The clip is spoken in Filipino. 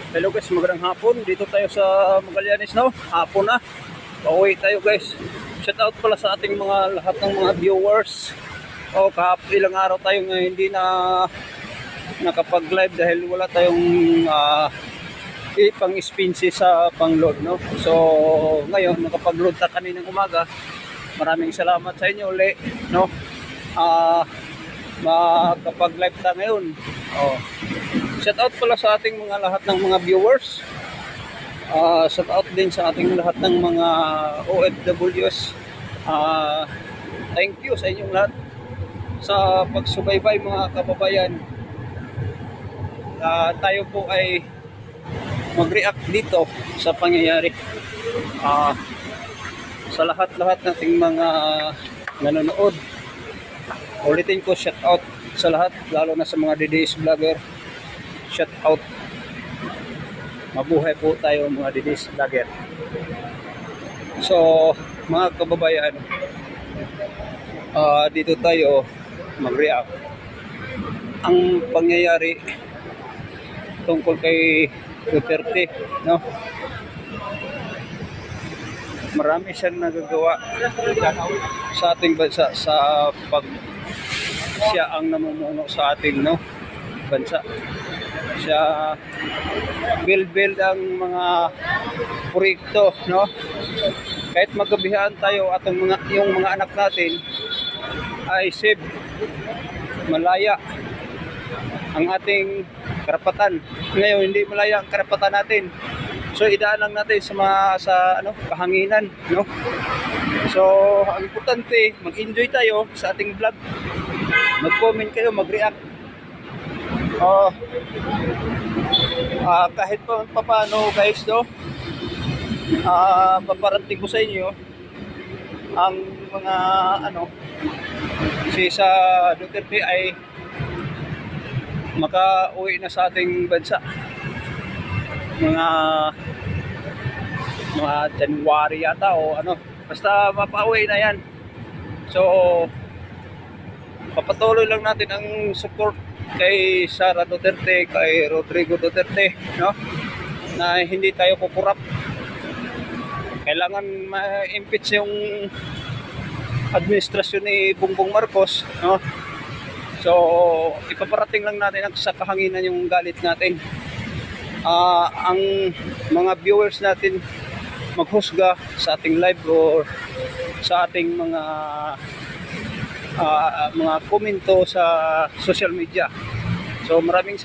Hello guys, magandang hapon. Dito tayo sa Magallanes, no? Hapon na. Pauwi tayo guys. Shout out pala sa ating mga lahat ng mga viewers. Ilang araw tayo hindi na nakapag-live dahil wala tayong pang-expenses sa pang-load, no? So, ngayon nakapag-load ta kaninang umaga. Maraming salamat sa inyo uli, no? Makapag-live ta ngayon. Shout out pala sa ating mga lahat ng mga viewers. Shout out din sa ating lahat ng mga OFWs. Thank you sa inyong lahat sa pagsubaybay mga kababayan. Tayo po ay mag-react dito sa pangyayari. Sa lahat-lahat nating mga nanonood. Ulitin ko, shout out sa lahat, lalo na sa mga DDS vlogger. Shout out. Mabuhay po tayo mga DDS vlogger. So, mga kababayan, dito tayo mag-react. Ang pangyayari tungkol kay Duterte, no? Marami siyang nagagawa sa ating bansa sa siya ang namumuno sa ating bansa. Siya build ang mga proyekto, no? Kahit magabihan tayo at yung mga anak natin ay safe, malaya ang ating karapatan. Ngayon hindi malaya ang karapatan natin. So idaan lang natin sa kahanginan, no? So ang importante, mag-enjoy tayo sa ating vlog. Mag-comment kayo, mag-react. Kahit pa paano guys, no? Paparating ko sa inyo ang mga si sa Duterte ay makauwi na sa ating bansa. Mga January yata o basta mapauwi na yan. So papatuloy lang natin ang support kay Sara Duterte, kay Rodrigo Duterte, no? Na hindi tayo kukurap. Kailangan ma-impeach yung administrasyon ni Bongbong Marcos, no? So ipaparating lang natin sa kahanginan yung galit natin. Ang mga viewers natin maghusga sa ating live or sa ating mga komento sa social media. So maraming